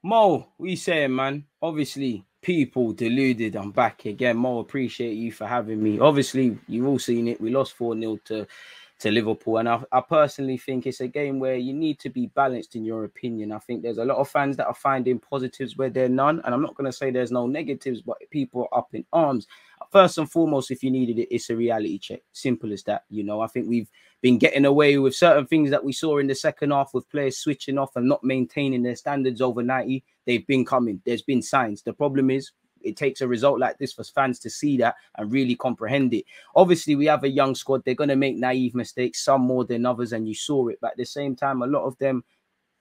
Mo, what you saying, man? Obviously, people deluded. I'm back again. Mo, appreciate you for having me. Obviously, you've all seen it. We lost 4-0 to Liverpool. And I personally think it's a game where you need to be balanced in your opinion. I think there's a lot of fans that are finding positives where there are none. And I'm not going to say there's no negatives, but people are up in arms. First and foremost, if you needed it, it's a reality check. Simple as that. You know, I think we've been getting away with certain things that we saw in the second half with players switching off and not maintaining their standards over 90. They've been coming. There's been signs. The problem is it takes a result like this for fans to see that and really comprehend it. Obviously, we have a young squad. They're going to make naive mistakes, some more than others, and you saw it. But at the same time, a lot of them,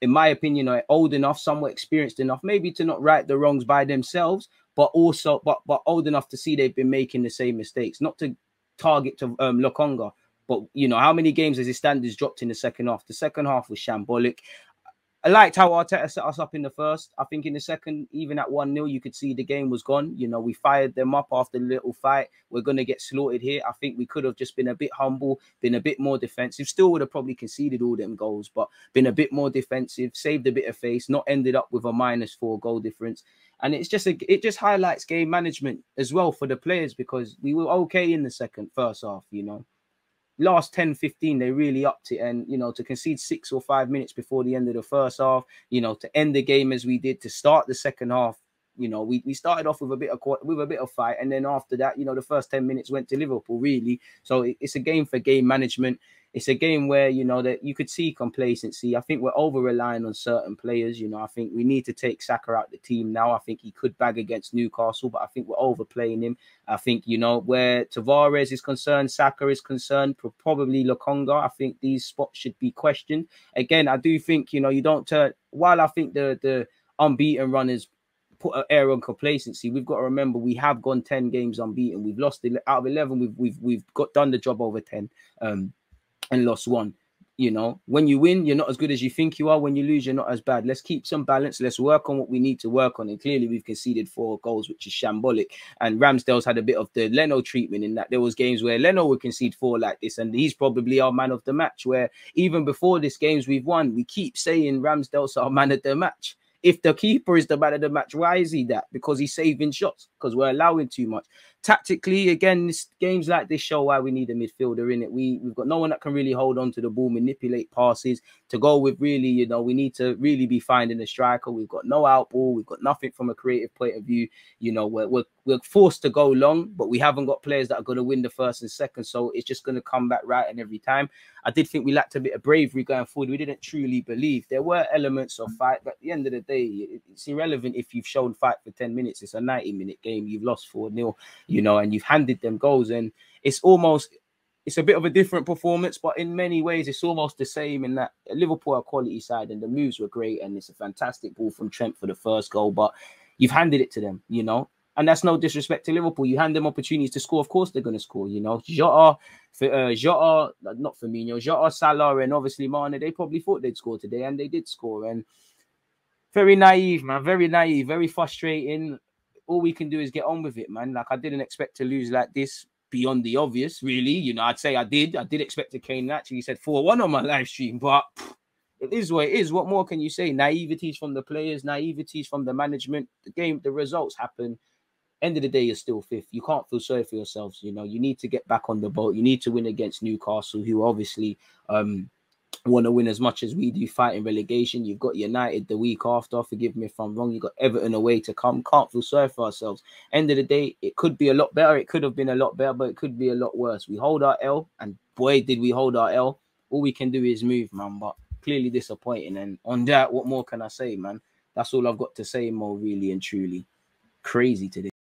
in my opinion, are old enough, somewhat experienced enough, maybe to not right the wrongs by themselves, but also but old enough to see they've been making the same mistakes. Not to target to Lokonga, but you know, how many games has his standards dropped in the second half? The second half was shambolic. I liked how Arteta set us up in the first. I think in the second, even at 1-0, you could see the game was gone. You know, we fired them up after the little fight. We're going to get slaughtered here. I think we could have just been a bit humble, been a bit more defensive. Still would have probably conceded all them goals, but been a bit more defensive, saved a bit of face, not ended up with a -4 goal difference. And it's just it just highlights game management as well for the players, because we were okay in the first half, you know. Last 10-15 they really upped it, and you know, to concede 6 or 5 minutes before the end of the first half, you know, to end the game as we did, to start the second half, you know, we started off with a bit of fight, and then after that, you know, the first 10 minutes went to Liverpool really. So it's a game for game management. It's a game where, you know, that you could see complacency. I think we're over relying on certain players. You know, I think we need to take Saka out the team now. I think he could bag against Newcastle, but I think we're overplaying him. I think, you know, where Tavares is concerned, Saka is concerned, probably Lokonga, I think these spots should be questioned. Again, I do think, you know, you don't turn, while I think the unbeaten runners put an air on complacency, we've got to remember we have gone 10 games unbeaten. We've lost out of 11. We've done the job over 10. And lost 1. You know, when you win, you're not as good as you think you are. When you lose, you're not as bad. Let's keep some balance. Let's work on what we need to work on. And clearly, we've conceded 4 goals, which is shambolic. And Ramsdale's had a bit of the Leno treatment in that there was games where Leno would concede 4 like this, and he's probably our man of the match. Where even before this games we've won, we keep saying Ramsdale's our man of the match. If the keeper is the man of the match, why is he that? Because he's saving shots, because we're allowing too much. Tactically, again, games like this show why we need a midfielder in it. We've got no one that can really hold on to the ball, manipulate passes, to go with really, you know, we need to really be finding a striker. We've got no out ball. We've got nothing from a creative point of view. You know, we're forced to go long, but we haven't got players that are going to win the first and second. So it's just going to come back right and every time. I did think we lacked a bit of bravery going forward. We didn't truly believe. There were elements of fight, but at the end of the day, it's irrelevant if you've shown fight for 10 minutes. It's a 90-minute game. You've lost 4-0, you know, and you've handed them goals. And it's a bit of a different performance, but in many ways, it's almost the same in that Liverpool are a quality side and the moves were great. And it's a fantastic ball from Trent for the first goal, but you've handed it to them, you know. And that's no disrespect to Liverpool. You hand them opportunities to score. Of course, they're going to score, you know. Jota, not Firmino, Jota, Salah, and obviously Mane, they probably thought they'd score today, and they did score. And very naive, man. Very naive, very frustrating. All we can do is get on with it, man. Like, I didn't expect to lose like this beyond the obvious, really. You know, I'd say I did. I did expect to Kane actually said 4-1 on my live stream, but it is what it is. What more can you say? Naiveties from the players, naiveties from the management. The game, the results happen. End of the day, you're still 5th. You can't feel sorry for yourselves. You know, you need to get back on the boat. You need to win against Newcastle, who obviously want to win as much as we do, fighting relegation. You've got United the week after. Forgive me if I'm wrong. You've got Everton away to come. Can't feel sorry for ourselves. End of the day, it could be a lot better. It could have been a lot better, but it could be a lot worse. We hold our L, and boy, did we hold our L. All we can do is move, man, but clearly disappointing. And on that, what more can I say, man? That's all I've got to say, Mo, really and truly. Crazy today.